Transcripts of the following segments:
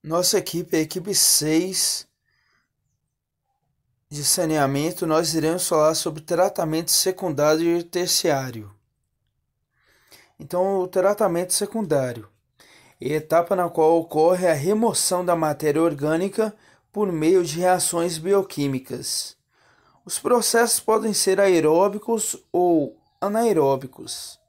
Nossa equipe é a equipe 6 de saneamento. Nós iremos falar sobre tratamento secundário e terciário. Então, o tratamento secundário é a etapa na qual ocorre a remoção da matéria orgânica por meio de reações bioquímicas. Os processos podem ser aeróbicos ou anaeróbicos.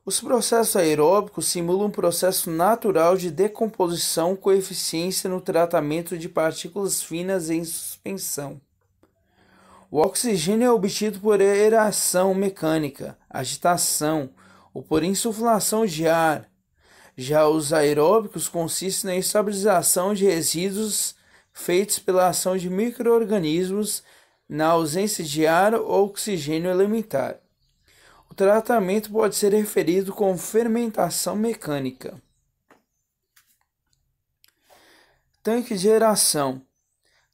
Os processos aeróbicos simulam um processo natural de decomposição com eficiência no tratamento de partículas finas em suspensão. O oxigênio é obtido por aeração mecânica, agitação ou por insuflação de ar. Já os aeróbicos consistem na estabilização de resíduos feitos pela ação de micro-organismos na ausência de ar ou oxigênio elementar. O tratamento pode ser referido como fermentação mecânica. Tanque de aeração.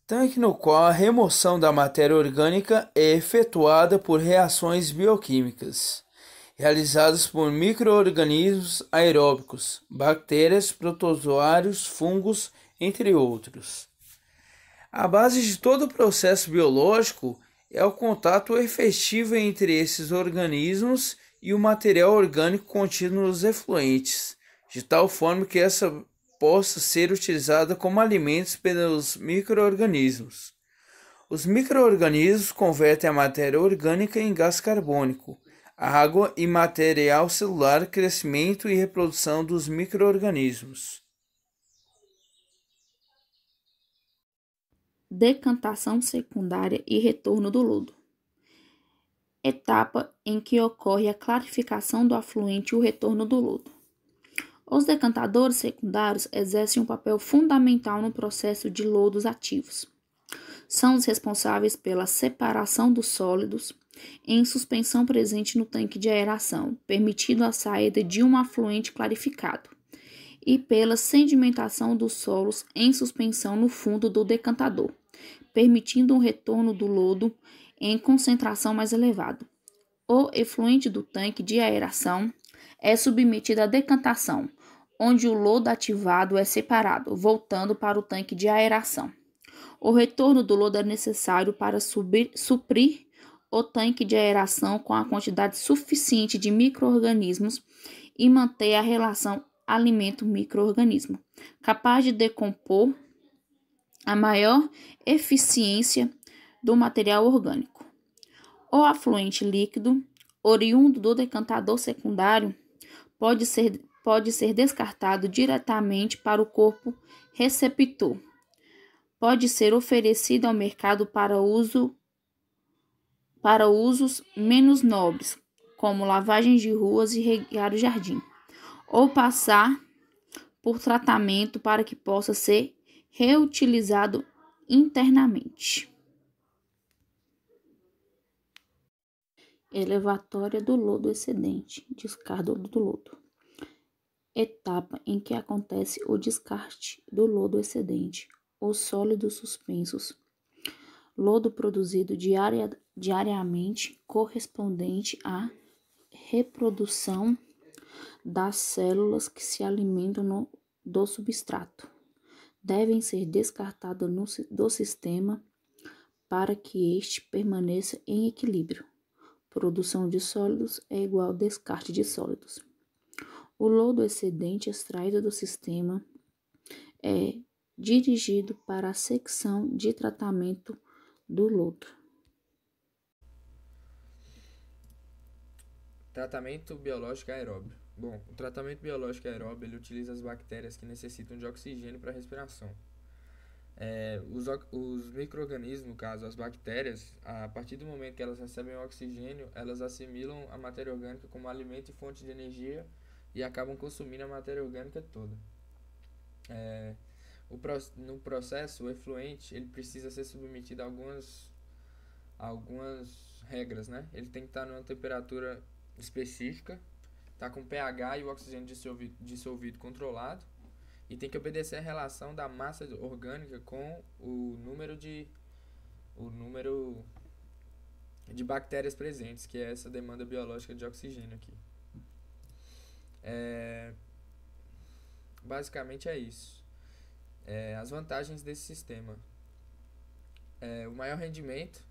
Tanque no qual a remoção da matéria orgânica é efetuada por reações bioquímicas, realizadas por micro-organismos aeróbicos, bactérias, protozoários, fungos, entre outros. A base de todo o processo biológico é o contato efetivo entre esses organismos e o material orgânico contido nos efluentes, de tal forma que essa possa ser utilizada como alimentos pelos micro-organismos. Os micro-organismos convertem a matéria orgânica em gás carbônico, água e material celular, crescimento e reprodução dos micro-organismos. Decantação secundária e retorno do lodo. Etapa em que ocorre a clarificação do afluente e o retorno do lodo. Os decantadores secundários exercem um papel fundamental no processo de lodos ativos. São os responsáveis pela separação dos sólidos em suspensão presente no tanque de aeração, permitindo a saída de um afluente clarificado, e pela sedimentação dos solos em suspensão no fundo do decantador, permitindo um retorno do lodo em concentração mais elevada. O efluente do tanque de aeração é submetido à decantação, onde o lodo ativado é separado, voltando para o tanque de aeração. O retorno do lodo é necessário para suprir o tanque de aeração com a quantidade suficiente de micro-organismos e manter a relação alimento-micro-organismo, capaz de decompor a maior eficiência do material orgânico. O afluente líquido, oriundo do decantador secundário, pode ser descartado diretamente para o corpo receptor. Pode ser oferecido ao mercado para usos menos nobres, como lavagem de ruas e regar o jardim, ou passar por tratamento para que possa ser reutilizado internamente. Elevatória do lodo excedente, descarga do lodo. Etapa em que acontece o descarte do lodo excedente, os sólidos suspensos. Lodo produzido diariamente correspondente à reprodução das células que se alimentam do substrato. Devem ser descartadas do sistema para que este permaneça em equilíbrio. Produção de sólidos é igual a descarte de sólidos. O lodo excedente extraído do sistema é dirigido para a secção de tratamento do lodo. Tratamento biológico aeróbio. Bom, o tratamento biológico aeróbio ele utiliza as bactérias que necessitam de oxigênio para a respiração. Os micro-organismos, no caso as bactérias, a partir do momento que elas recebem o oxigênio, elas assimilam a matéria orgânica como alimento e fonte de energia e acabam consumindo a matéria orgânica toda. No processo, o efluente ele precisa ser submetido a algumas regras, né? Ele tem que estar numa temperatura específica, tá com pH e o oxigênio dissolvido controlado, e tem que obedecer a relação da massa orgânica com o número de bactérias presentes, que é essa demanda biológica de oxigênio aqui. Basicamente é isso. As vantagens desse sistema. O maior rendimento,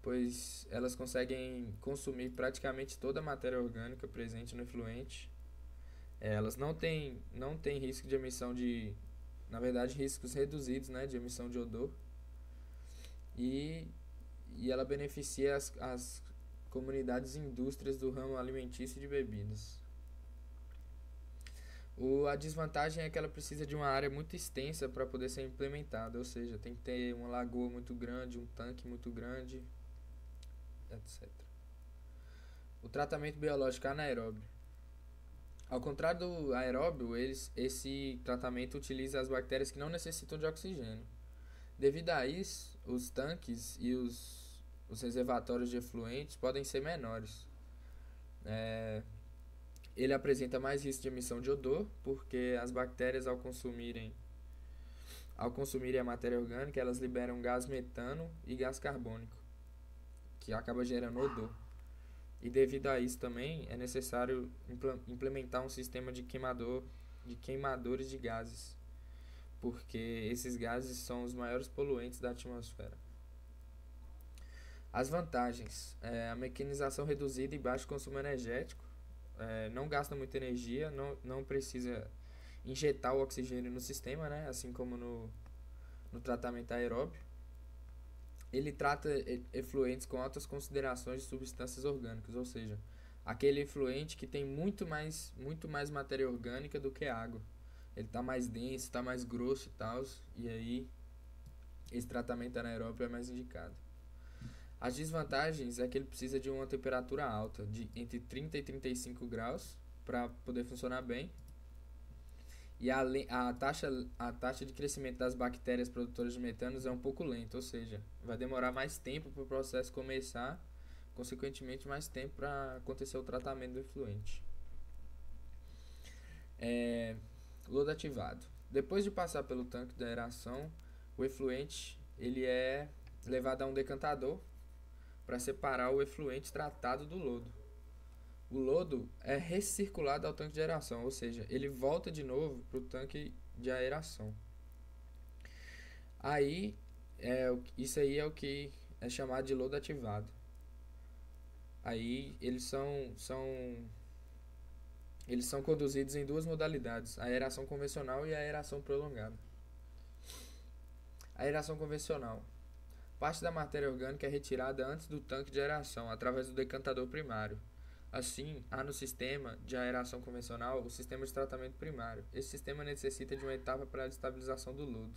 pois elas conseguem consumir praticamente toda a matéria orgânica presente no efluente. Elas não têm risco de emissão na verdade, riscos reduzidos, né, de emissão de odor. E ela beneficia as comunidades e indústrias do ramo alimentício e de bebidas. A desvantagem é que ela precisa de uma área muito extensa para poder ser implementada, ou seja, tem que ter uma lagoa muito grande, um tanque muito grande, etc. O tratamento biológico anaeróbio. Ao contrário do aeróbio, esse tratamento utiliza as bactérias que não necessitam de oxigênio. Devido a isso, os tanques e os reservatórios de efluentes podem ser menores. Ele apresenta mais risco de emissão de odor, porque as bactérias, ao consumirem a matéria orgânica, elas liberam gás metano e gás carbônico, que acaba gerando odor. E devido a isso também é necessário implementar um sistema de queimadores de gases, porque esses gases são os maiores poluentes da atmosfera. As vantagens: a mecanização reduzida e baixo consumo energético, não gasta muita energia, não precisa injetar o oxigênio no sistema, né? Assim como no tratamento aeróbio. Ele trata efluentes com altas considerações de substâncias orgânicas, ou seja, aquele efluente que tem muito mais matéria orgânica do que água. Ele está mais denso, está mais grosso e tal, e aí esse tratamento anaeróbio é mais indicado. As desvantagens é que ele precisa de uma temperatura alta, de entre 30 e 35 graus, para poder funcionar bem. E a taxa de crescimento das bactérias produtoras de metanos é um pouco lenta, ou seja, vai demorar mais tempo para o processo começar, consequentemente mais tempo para acontecer o tratamento do efluente. Lodo ativado. Depois de passar pelo tanque de aeração, o efluente ele é levado a um decantador para separar o efluente tratado do lodo. O lodo é recirculado ao tanque de aeração, ou seja, ele volta de novo para o tanque de aeração. Isso aí é o que é chamado de lodo ativado. Aí eles são conduzidos em duas modalidades, a aeração convencional e a aeração prolongada. A aeração convencional. Parte da matéria orgânica é retirada antes do tanque de aeração, através do decantador primário. Assim, há no sistema de aeração convencional o sistema de tratamento primário. Esse sistema necessita de uma etapa para a estabilização do lodo,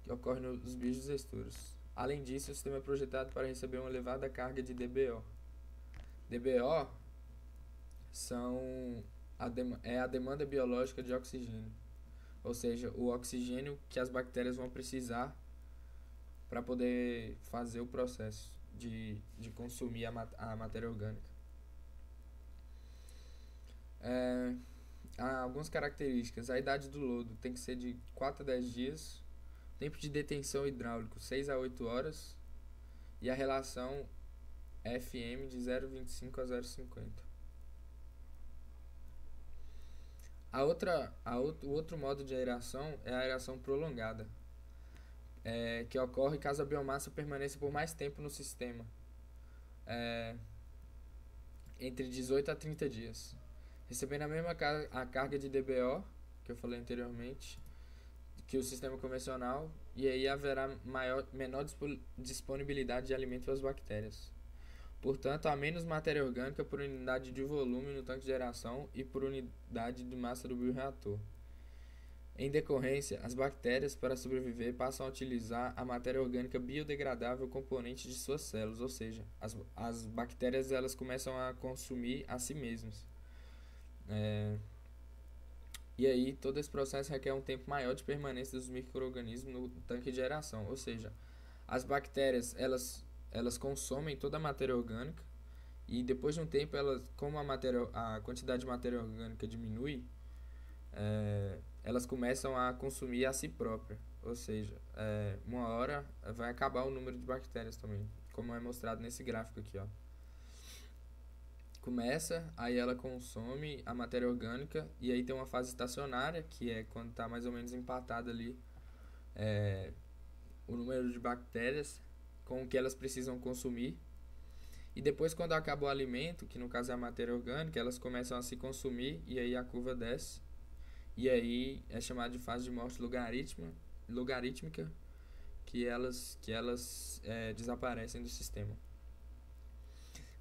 que ocorre nos bijos extrusos. Além disso, o sistema é projetado para receber uma elevada carga de DBO. DBO é a demanda biológica de oxigênio, ou seja, o oxigênio que as bactérias vão precisar para poder fazer o processo de consumir a matéria orgânica. Há algumas características. A idade do lodo tem que ser de 4 a 10 dias. Tempo de detenção hidráulico 6 a 8 horas. E a relação FM de 0,25 a 0,50. O outro modo de aeração é a aeração prolongada, que ocorre caso a biomassa permaneça por mais tempo no sistema, entre 18 a 30 dias, recebendo a mesma a carga de DBO, que eu falei anteriormente, que o sistema convencional, e aí haverá menor disponibilidade de alimento para as bactérias. Portanto, há menos matéria orgânica por unidade de volume no tanque de aeração e por unidade de massa do bioreator. Em decorrência, as bactérias, para sobreviver, passam a utilizar a matéria orgânica biodegradável componente de suas células, ou seja, as bactérias elas começam a consumir a si mesmas. E aí, todo esse processo requer um tempo maior de permanência dos micro-organismos no tanque de aeração, ou seja, as bactérias elas consomem toda a matéria orgânica e depois de um tempo, como a quantidade de matéria orgânica diminui, elas começam a consumir a si própria, ou seja, uma hora vai acabar o número de bactérias também, como é mostrado nesse gráfico aqui, ó. aí ela consome a matéria orgânica, e aí tem uma fase estacionária, que é quando está mais ou menos empatado ali o número de bactérias com o que elas precisam consumir. E depois, quando acaba o alimento, que no caso é a matéria orgânica, elas começam a se consumir e aí a curva desce. E aí é chamado de fase de morte logarítmica, que elas desaparecem do sistema.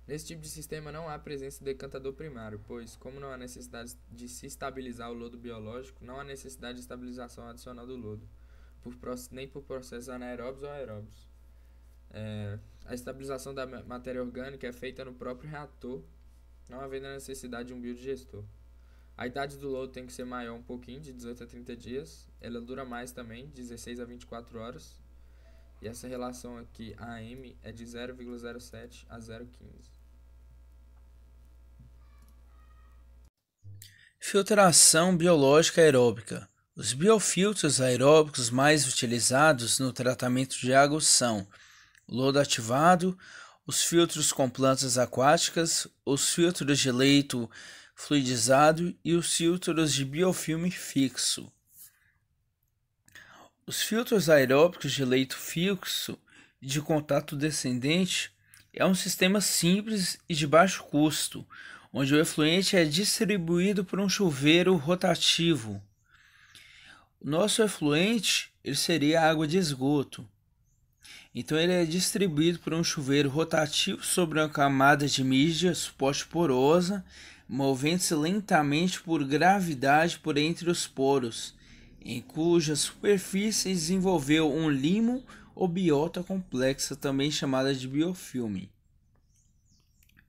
Nesse tipo de sistema não há presença de decantador primário, pois, como não há necessidade de se estabilizar o lodo biológico, não há necessidade de estabilização adicional do lodo, nem por processos anaeróbios ou aeróbios. A estabilização da matéria orgânica é feita no próprio reator, não havendo a necessidade de um biodigestor. A idade do lodo tem que ser maior um pouquinho, de 18 a 30 dias. Ela dura mais também, 16 a 24 horas. E essa relação aqui, AM, é de 0,07 a 0,15. Filtração biológica aeróbica. Os biofiltros aeróbicos mais utilizados no tratamento de água são o lodo ativado, os filtros com plantas aquáticas, os filtros de leito fluidizado e os filtros de biofilme fixo. Os filtros aeróbicos de leito fixo e de contato descendente é um sistema simples e de baixo custo, onde o efluente é distribuído por um chuveiro rotativo. O nosso efluente seria a água de esgoto. Então ele é distribuído por um chuveiro rotativo sobre uma camada de mídia suporte porosa, movendo-se lentamente por gravidade por entre os poros, em cuja superfície desenvolveu um limo ou biota complexa, também chamada de biofilme.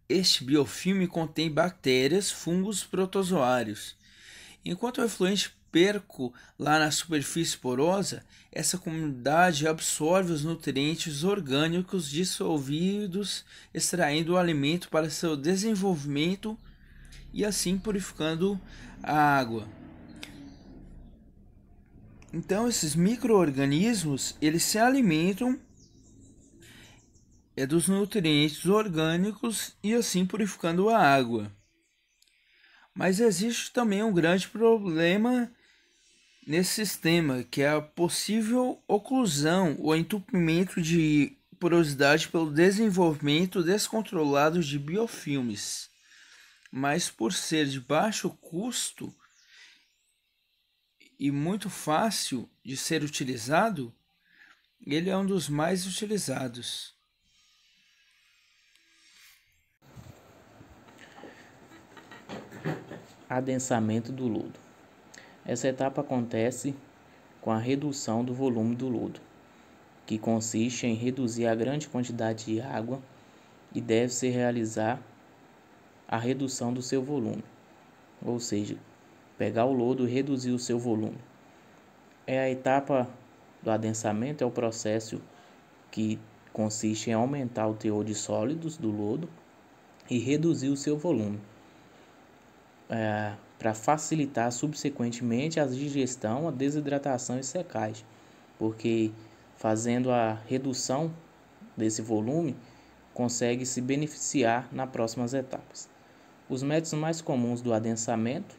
Este biofilme contém bactérias, fungos, protozoários. Enquanto o efluente perco lá na superfície porosa, essa comunidade absorve os nutrientes orgânicos dissolvidos, extraindo o alimento para seu desenvolvimento e assim purificando a água. Então esses micro-organismos, eles se alimentam dos nutrientes orgânicos e assim purificando a água. Mas existe também um grande problema nesse sistema, que é a possível oclusão ou entupimento de porosidade pelo desenvolvimento descontrolado de biofilmes. Mas por ser de baixo custo e muito fácil de ser utilizado, ele é um dos mais utilizados. Adensamento do lodo. Essa etapa acontece com a redução do volume do lodo, que consiste em reduzir a grande quantidade de água e deve-se realizar a redução do seu volume, ou seja, pegar o lodo e reduzir o seu volume. A etapa do adensamento é o processo que consiste em aumentar o teor de sólidos do lodo e reduzir o seu volume, para facilitar subsequentemente a digestão, a desidratação e secagem, porque fazendo a redução desse volume, consegue se beneficiar nas próximas etapas. Os métodos mais comuns do adensamento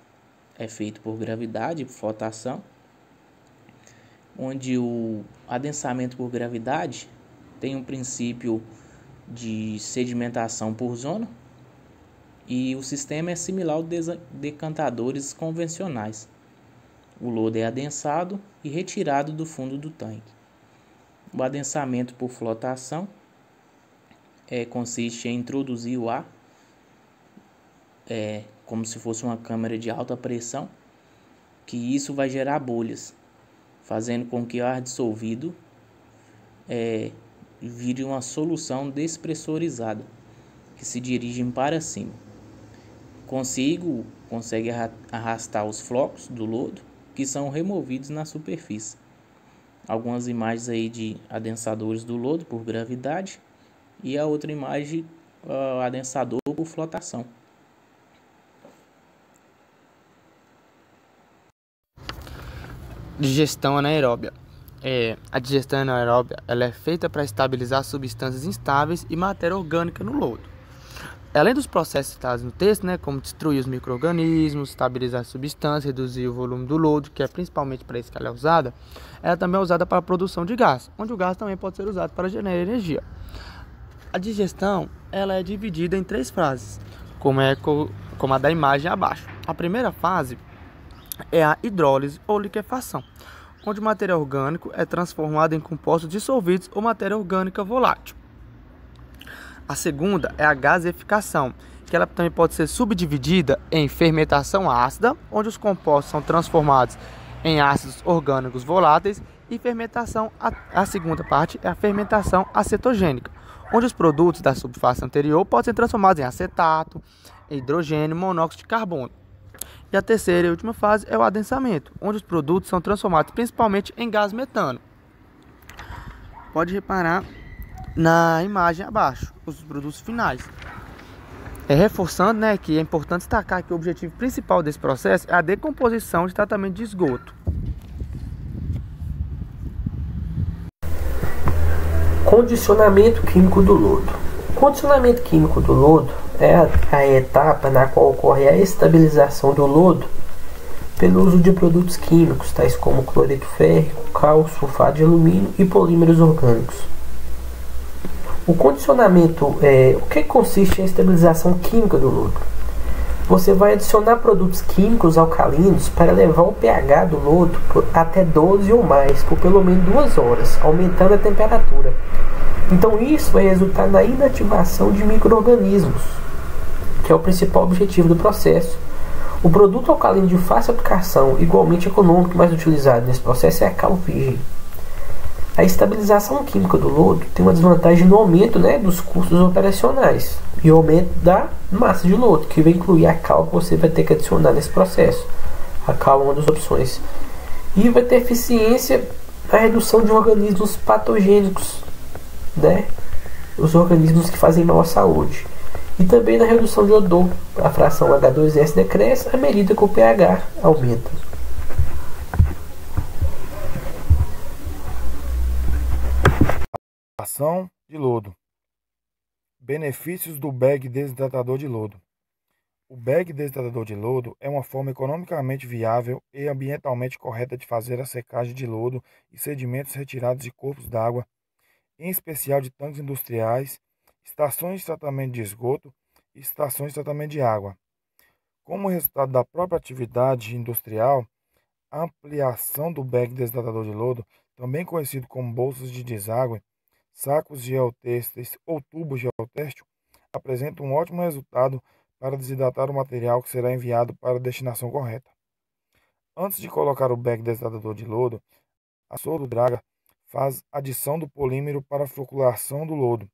é feito por gravidade e por flotação, onde o adensamento por gravidade tem um princípio de sedimentação por zona, e o sistema é similar aos decantadores convencionais. O lodo é adensado e retirado do fundo do tanque. O adensamento por flotação consiste em introduzir o ar, como se fosse uma câmara de alta pressão, que isso vai gerar bolhas, fazendo com que o ar dissolvido vire uma solução despressurizada, que se dirige para cima. Consegue arrastar os flocos do lodo, que são removidos na superfície. Algumas imagens aí de adensadores do lodo por gravidade e a outra imagem, adensador por flotação. Digestão anaeróbia. A digestão anaeróbia ela é feita para estabilizar substâncias instáveis e matéria orgânica no lodo. além dos processos citados no texto, né, como destruir os micro-organismos, estabilizar as substâncias, reduzir o volume do lodo, que é principalmente para isso que ela é usada, ela também é usada para a produção de gás, onde o gás também pode ser usado para gerar energia. A digestão, ela é dividida em 3 fases, como a da imagem abaixo. A primeira fase é a hidrólise ou liquefação, onde o material orgânico é transformado em compostos dissolvidos ou matéria orgânica volátil. A segunda é a gaseificação, que ela também pode ser subdividida em fermentação ácida, onde os compostos são transformados em ácidos orgânicos voláteis, e fermentação, a segunda parte é a fermentação acetogênica, onde os produtos da subfase anterior podem ser transformados em acetato, hidrogênio, monóxido de carbono. E a terceira e última fase é o adensamento, onde os produtos são transformados principalmente em gás metano. Pode reparar na imagem abaixo, os produtos finais. Reforçando, né, que é importante destacar que o objetivo principal desse processo é a decomposição de tratamento de esgoto. Condicionamento químico do lodo. O condicionamento químico do lodo é a etapa na qual ocorre a estabilização do lodo pelo uso de produtos químicos, tais como cloreto férrico, cal, sulfato de alumínio e polímeros orgânicos. O condicionamento, o que consiste em estabilização química do lodo? Você vai adicionar produtos químicos alcalinos para levar o pH do lodo até 12 ou mais, por pelo menos 2 horas, aumentando a temperatura. Então isso vai resultar na inativação de micro-organismos, que é o principal objetivo do processo. O produto alcalino de fácil aplicação, igualmente econômico, mais utilizado nesse processo é a cal virgem. A estabilização química do lodo tem uma desvantagem no aumento, dos custos operacionais e o aumento da massa de lodo, que vai incluir a cal que você vai ter que adicionar nesse processo. A cal é uma das opções. E vai ter eficiência na redução de organismos patogênicos, os organismos que fazem mal à saúde. E também na redução de odor. A fração H2S decresce à medida que o pH aumenta. Ação de lodo. Benefícios do bag desidratador de lodo. O bag desidratador de lodo é uma forma economicamente viável e ambientalmente correta de fazer a secagem de lodo e sedimentos retirados de corpos d'água, em especial de tanques industriais, estações de tratamento de esgoto e estações de tratamento de água. Como resultado da própria atividade industrial, a ampliação do bag desidratador de lodo, também conhecido como bolsas de deságue, sacos geotêxteis ou tubos geotêxtil, apresenta um ótimo resultado para desidratar o material que será enviado para a destinação correta. Antes de colocar o bag desidratador de lodo, a soludraga faz adição do polímero para a floculação do lodo.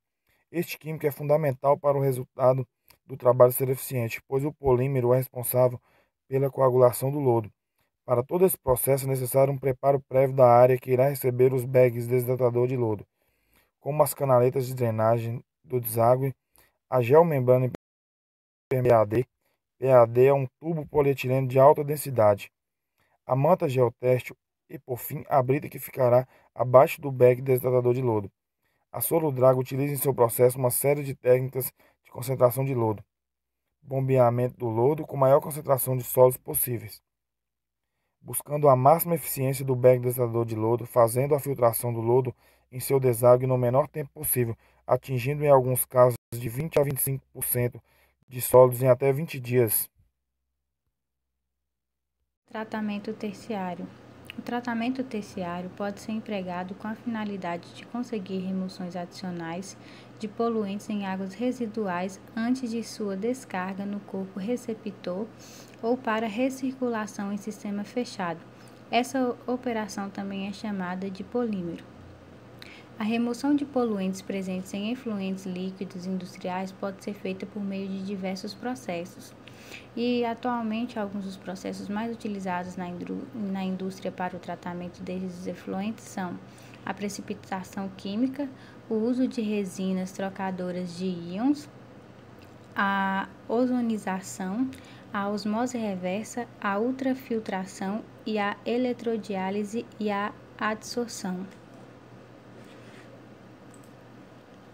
Este químico é fundamental para o resultado do trabalho ser eficiente, pois o polímero é responsável pela coagulação do lodo. Para todo esse processo é necessário um preparo prévio da área que irá receber os bags desidratador de lodo, como as canaletas de drenagem do deságue, a geomembrana PAD. PAD é um tubo polietileno de alta densidade, a manta geotêxtil e, por fim, a brita que ficará abaixo do bag desidratador de lodo. A Soludraga utiliza em seu processo uma série de técnicas de concentração de lodo, bombeamento do lodo com maior concentração de sólidos possíveis, buscando a máxima eficiência do bag desidratador de lodo, fazendo a filtração do lodo em seu deságue no menor tempo possível, atingindo em alguns casos de 20 a 25% de sólidos em até 20 dias. Tratamento terciário. O tratamento terciário pode ser empregado com a finalidade de conseguir remoções adicionais de poluentes em águas residuais antes de sua descarga no corpo receptor ou para recirculação em sistema fechado. Essa operação também é chamada de polímero. A remoção de poluentes presentes em efluentes líquidos industriais pode ser feita por meio de diversos processos. E atualmente alguns dos processos mais utilizados na indústria para o tratamento desses efluentes são a precipitação química, o uso de resinas trocadoras de íons, a ozonização, a osmose reversa, a ultrafiltração e a eletrodiálise e a adsorção.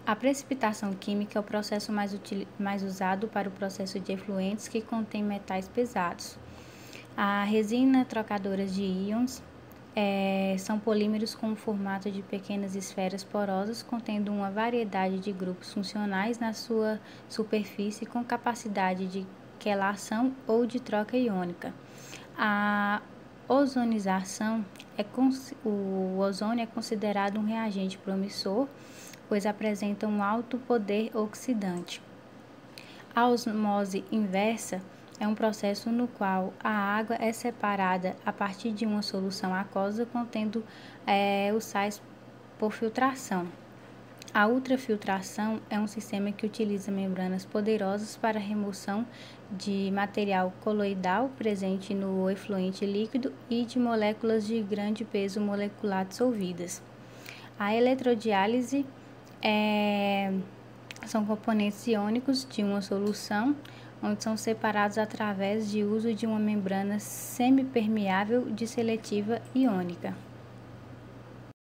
A precipitação química é o processo mais usado para o processo de efluentes que contém metais pesados. A resina trocadoras de íons são polímeros com o formato de pequenas esferas porosas contendo uma variedade de grupos funcionais na sua superfície com capacidade de quelação ou de troca iônica. A ozonização o ozônio é considerado um reagente promissor, pois apresenta um alto poder oxidante. A osmose inversa é um processo no qual a água é separada a partir de uma solução aquosa contendo os sais por filtração. A ultrafiltração é um sistema que utiliza membranas poderosas para a remoção de material coloidal presente no efluente líquido e de moléculas de grande peso molecular dissolvidas. A eletrodiálise são componentes iônicos de uma solução, onde são separados através de uso de uma membrana semipermeável de seletiva iônica.